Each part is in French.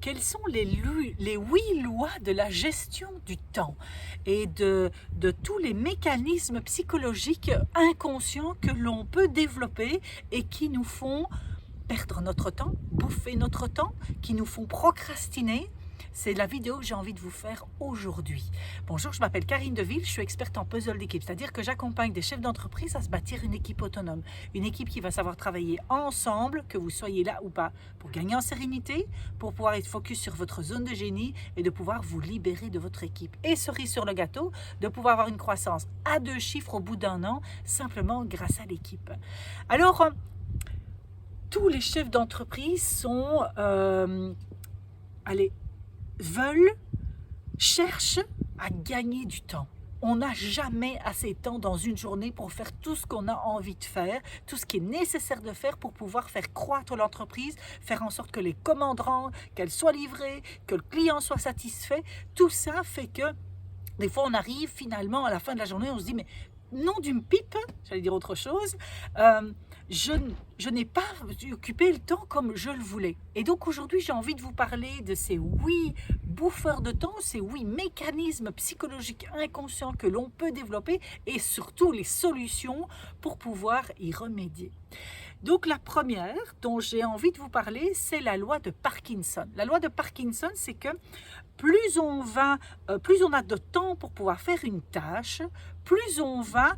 quelles sont les 8 lois de la gestion du temps et de tous les mécanismes psychologiques inconscients que l'on peut développer et qui nous font perdre notre temps, bouffer notre temps, qui nous font procrastiner. C'est la vidéo que j'ai envie de vous faire aujourd'hui. Bonjour, je m'appelle Karine Deville, je suis experte en puzzle d'équipe, c'est-à-dire que j'accompagne des chefs d'entreprise à se bâtir une équipe autonome, une équipe qui va savoir travailler ensemble, que vous soyez là ou pas, pour gagner en sérénité, pour pouvoir être focus sur votre zone de génie et de pouvoir vous libérer de votre équipe. Et cerise sur le gâteau, de pouvoir avoir une croissance à 2 chiffres au bout d'un an, simplement grâce à l'équipe. Alors, tous les chefs d'entreprise sont, cherchent à gagner du temps. On n'a jamais assez de temps dans une journée pour faire tout ce qu'on a envie de faire, tout ce qui est nécessaire de faire pour pouvoir faire croître l'entreprise, faire en sorte que les commandes rentrent, qu'elles soient livrées, que le client soit satisfait. Tout ça fait que des fois on arrive finalement à la fin de la journée, on se dit mais nom d'une pipe, j'allais dire autre chose, je n'ai pas occupé le temps comme je le voulais. Et donc aujourd'hui, j'ai envie de vous parler de ces 8 bouffeurs de temps, ces 8 mécanismes psychologiques inconscients que l'on peut développer et surtout les solutions pour pouvoir y remédier. Donc la première dont j'ai envie de vous parler, c'est la loi de Parkinson. La loi de Parkinson, c'est que plus on a de temps pour pouvoir faire une tâche, plus on va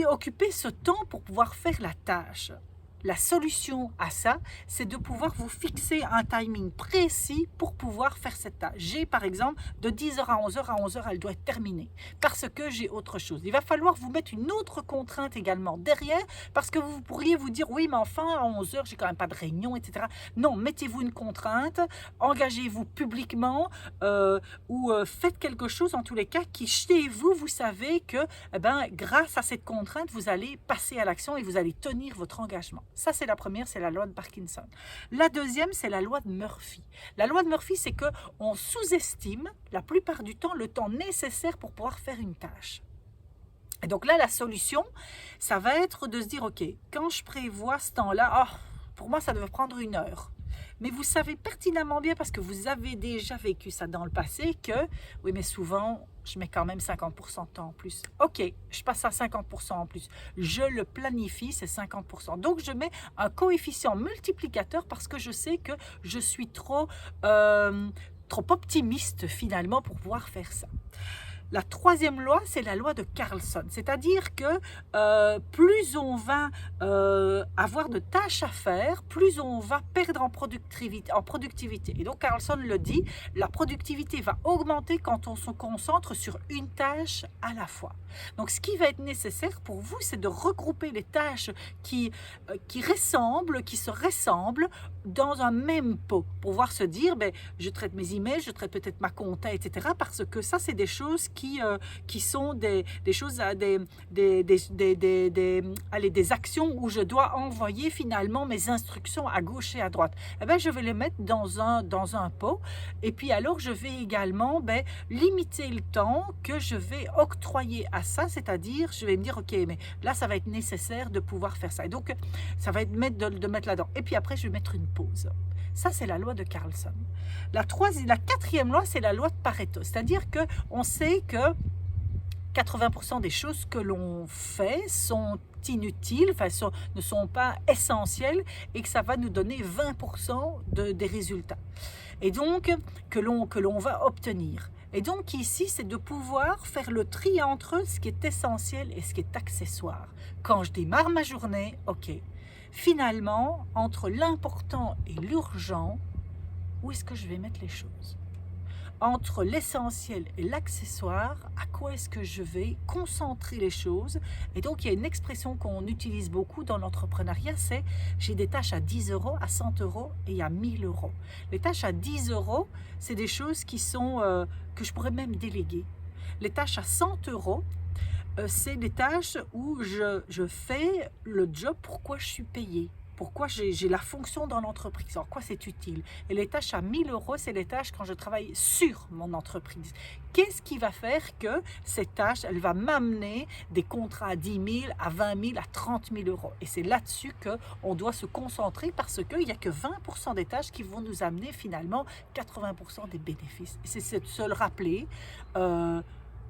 occuper ce temps pour pouvoir faire la tâche. La solution à ça, c'est de pouvoir vous fixer un timing précis pour pouvoir faire cette tâche. J'ai par exemple de 10h à 11h, à 11h elle doit être terminée parce que j'ai autre chose. Il va falloir vous mettre une autre contrainte également derrière parce que vous pourriez vous dire oui mais enfin à 11h j'ai quand même pas de réunion, etc. Non, mettez-vous une contrainte, engagez-vous publiquement ou faites quelque chose en tous les cas qui chez vous, vous savez que grâce à cette contrainte, vous allez passer à l'action et vous allez tenir votre engagement. Ça, c'est la première, c'est la loi de Parkinson. La deuxième, c'est la loi de Murphy. La loi de Murphy, c'est qu'on sous-estime la plupart du temps le temps nécessaire pour pouvoir faire une tâche. Et donc là, la solution, ça va être de se dire, ok, quand je prévois ce temps-là, pour moi, ça devait prendre 1 heure. Mais vous savez pertinemment bien, parce que vous avez déjà vécu ça dans le passé, que oui, mais souvent, je mets quand même 50% de temps en plus. Ok, je passe à 50% en plus. Je le planifie, c'est 50%. Donc, je mets un coefficient multiplicateur parce que je sais que je suis trop optimiste finalement pour pouvoir faire ça. La troisième loi, c'est la loi de Carlson, c'est-à-dire que plus on va avoir de tâches à faire, plus on va perdre en productivité. Et donc Carlson le dit, la productivité va augmenter quand on se concentre sur une tâche à la fois. Donc ce qui va être nécessaire pour vous, c'est de regrouper les tâches qui se ressemblent dans un même pot, pour pouvoir se dire, je traite mes emails, je traite peut-être ma compta, etc. Parce que ça, c'est des choses qui sont des choses, des actions où je dois envoyer finalement mes instructions à gauche et à droite. Je vais les mettre dans un pot et puis alors je vais également limiter le temps que je vais octroyer à ça, c'est-à-dire je vais me dire ok, mais là ça va être nécessaire de pouvoir faire ça et donc ça va être de mettre là-dedans et puis après je vais mettre une pause. Ça, c'est la loi de Carlson. La 4e loi, c'est la loi de Pareto. C'est-à-dire qu'on sait que 80% des choses que l'on fait sont inutiles, ne sont pas essentielles et que ça va nous donner 20% des résultats. Et donc, que l'on va obtenir. Et donc ici, c'est de pouvoir faire le tri entre ce qui est essentiel et ce qui est accessoire. Quand je démarre ma journée, ok. Finalement, entre l'important et l'urgent, où est-ce que je vais mettre les choses? Entre l'essentiel et l'accessoire, à quoi est-ce que je vais concentrer les choses? Et donc, il y a une expression qu'on utilise beaucoup dans l'entrepreneuriat, c'est j'ai des tâches à 10 euros, à 100 euros et à 1000 euros. Les tâches à 10 euros, c'est des choses qui sont, que je pourrais même déléguer. Les tâches à 100 euros, c'est des tâches où je fais le job pourquoi je suis payée. Pourquoi j'ai la fonction dans l'entreprise? En quoi c'est utile? Et les tâches à 1000 euros, c'est les tâches quand je travaille sur mon entreprise. Qu'est-ce qui va faire que cette tâche, elle va m'amener des contrats à 10 000, à 20 000, à 30 000 euros? Et c'est là-dessus qu'on doit se concentrer parce qu'il n'y a que 20% des tâches qui vont nous amener finalement 80% des bénéfices. Et c'est de se le rappeler.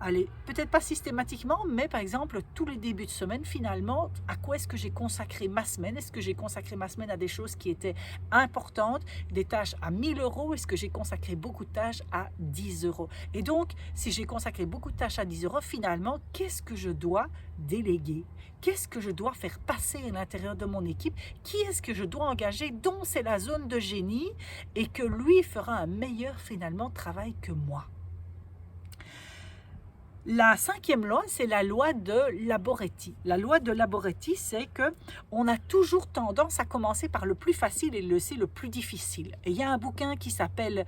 Allez, peut-être pas systématiquement, mais par exemple, tous les débuts de semaine, finalement, à quoi est-ce que j'ai consacré ma semaine? Est-ce que j'ai consacré ma semaine à des choses qui étaient importantes, des tâches à 1000 euros? Est-ce que j'ai consacré beaucoup de tâches à 10 euros? Et donc, si j'ai consacré beaucoup de tâches à 10 euros, finalement, qu'est-ce que je dois déléguer? Qu'est-ce que je dois faire passer à l'intérieur de mon équipe? Qui est-ce que je dois engager dont c'est la zone de génie et que lui fera un meilleur finalement travail que moi? La cinquième loi, c'est la loi de Laboretti. La loi de Laboretti, c'est que on a toujours tendance à commencer par le plus facile et c'est le plus difficile. Et il y a un bouquin qui s'appelle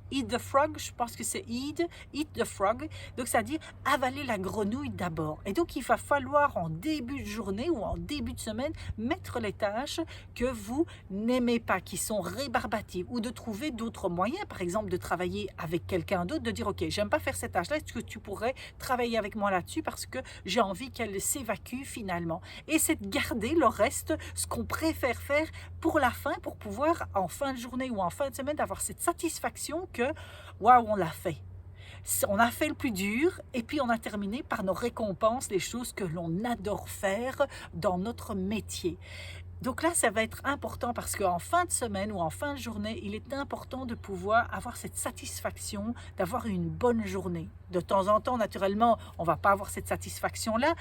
Eat the Frog, je pense que c'est Eat the Frog. Donc, c'est-à-dire avaler la grenouille d'abord. Et donc, il va falloir en début de journée ou en début de semaine mettre les tâches que vous n'aimez pas, qui sont rébarbatives, ou de trouver d'autres moyens, par exemple de travailler avec quelqu'un d'autre, de dire ok, j'aime pas faire cette tâche-là, est-ce que tu pourrais travailler avec moi là-dessus parce que j'ai envie qu'elle s'évacue finalement. Et c'est de garder le reste, ce qu'on préfère faire pour la fin, pour pouvoir en fin de journée ou en fin de semaine avoir cette satisfaction que waouh, on l'a fait. On a fait le plus dur et puis on a terminé par nos récompenses, les choses que l'on adore faire dans notre métier. Donc là, ça va être important parce qu'en fin de semaine ou en fin de journée, il est important de pouvoir avoir cette satisfaction d'avoir une bonne journée. De temps en temps, naturellement, on ne va pas avoir cette satisfaction-là.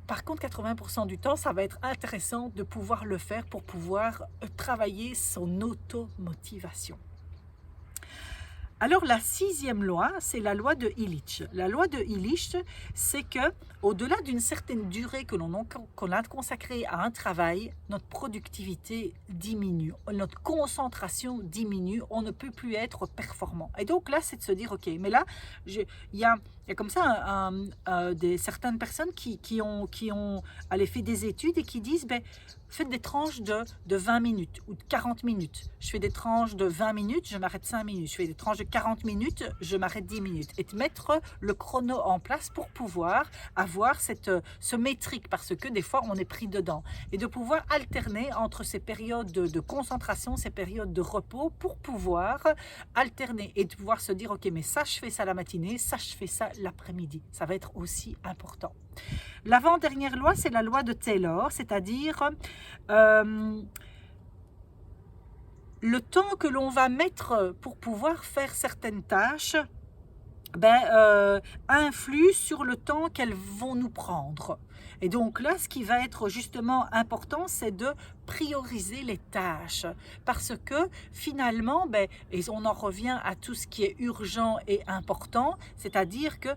Par contre, 80% du temps, ça va être intéressant de pouvoir le faire pour pouvoir travailler son automotivation. Alors la sixième loi, c'est la loi de Illich. La loi de Illich, c'est que au-delà d'une certaine durée que l'on a consacrée à un travail, notre productivité diminue, notre concentration diminue, on ne peut plus être performant. Et donc là, c'est de se dire, ok, mais là, il y a comme ça certaines personnes qui ont fait des études et qui disent, ben, faites des tranches de 20 minutes ou de 40 minutes. Je fais des tranches de 20 minutes, je m'arrête 5 minutes. Je fais des tranches de 40 minutes, je m'arrête 10 minutes. Et de mettre le chrono en place pour pouvoir avoir ce métrique, parce que des fois, on est pris dedans. Et de pouvoir alterner entre ces périodes de concentration, ces périodes de repos, pour pouvoir alterner et de pouvoir se dire, ok, mais ça, je fais ça la matinée, ça, je fais ça l'après-midi. Ça va être aussi important. L'avant-dernière loi, c'est la loi de Taylor, c'est-à-dire le temps que l'on va mettre pour pouvoir faire certaines tâches influe sur le temps qu'elles vont nous prendre. Et donc là, ce qui va être justement important, c'est de prioriser les tâches. Parce que finalement, et on en revient à tout ce qui est urgent et important, c'est-à-dire que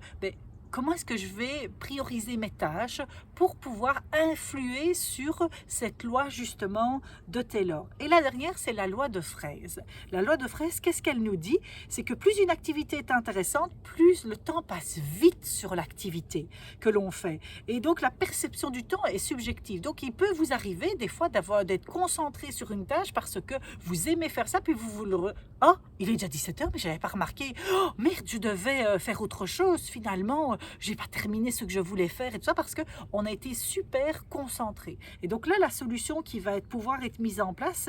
comment est-ce que je vais prioriser mes tâches pour pouvoir influer sur cette loi justement de Taylor. Et la dernière, c'est la loi de Fraise. La loi de Fraise, qu'est-ce qu'elle nous dit? C'est que plus une activité est intéressante, plus le temps passe vite sur l'activité que l'on fait. Et donc la perception du temps est subjective. Donc il peut vous arriver des fois d'être concentré sur une tâche parce que vous aimez faire ça, puis vous le... Oh, il est déjà 17h, mais je n'avais pas remarqué. Oh, merde, je devais faire autre chose finalement. Je n'ai pas terminé ce que je voulais faire et tout ça parce qu'on a été super concentré. Et donc là, la solution qui va pouvoir être mise en place,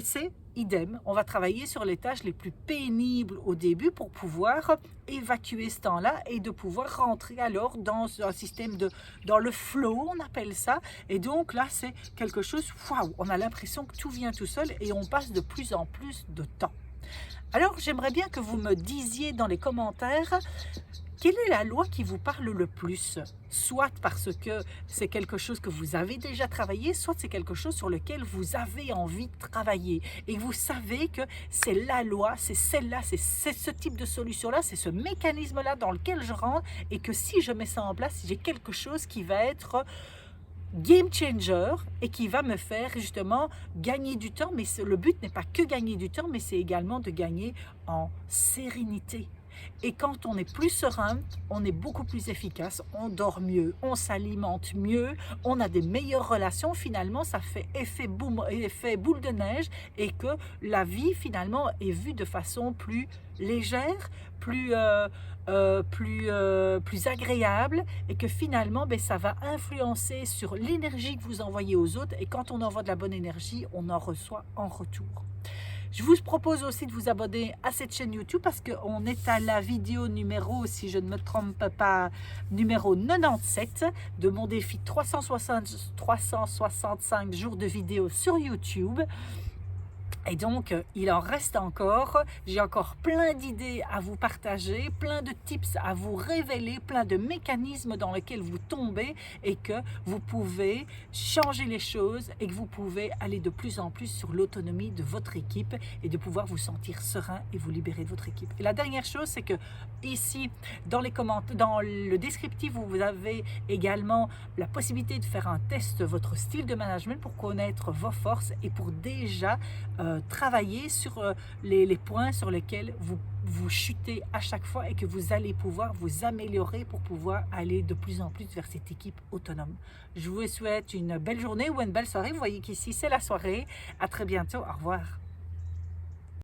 c'est idem. On va travailler sur les tâches les plus pénibles au début pour pouvoir évacuer ce temps-là et de pouvoir rentrer alors dans un système dans le flow, on appelle ça. Et donc là, c'est quelque chose, waouh, on a l'impression que tout vient tout seul et on passe de plus en plus de temps. Alors, j'aimerais bien que vous me disiez dans les commentaires quelle est la loi qui vous parle le plus? Soit parce que c'est quelque chose que vous avez déjà travaillé, soit c'est quelque chose sur lequel vous avez envie de travailler. Et vous savez que c'est la loi, c'est celle-là, c'est ce type de solution-là, c'est ce mécanisme-là dans lequel je rentre. Et que si je mets ça en place, j'ai quelque chose qui va être game changer et qui va me faire justement gagner du temps. Mais le but n'est pas que gagner du temps, mais c'est également de gagner en sérénité. Et quand on est plus serein, on est beaucoup plus efficace, on dort mieux, on s'alimente mieux, on a des meilleures relations. Finalement, ça fait effet boule de neige et que la vie finalement est vue de façon plus légère, plus agréable, et que finalement ça va influencer sur l'énergie que vous envoyez aux autres, et quand on envoie de la bonne énergie, on en reçoit en retour. Je vous propose aussi de vous abonner à cette chaîne YouTube parce qu'on est à la vidéo numéro, si je ne me trompe pas, numéro 97 de mon défi 365 jours de vidéos sur YouTube. Et donc, il en reste encore. J'ai encore plein d'idées à vous partager, plein de tips à vous révéler, plein de mécanismes dans lesquels vous tombez et que vous pouvez changer les choses et que vous pouvez aller de plus en plus sur l'autonomie de votre équipe et de pouvoir vous sentir serein et vous libérer de votre équipe. Et la dernière chose, c'est que ici, dans les commentaires, dans le descriptif, vous avez également la possibilité de faire un test de votre style de management pour connaître vos forces et pour déjà travailler sur les points sur lesquels vous chutez à chaque fois et que vous allez pouvoir vous améliorer pour pouvoir aller de plus en plus vers cette équipe autonome. Je vous souhaite une belle journée ou une belle soirée. Vous voyez qu'ici, c'est la soirée. À très bientôt. Au revoir.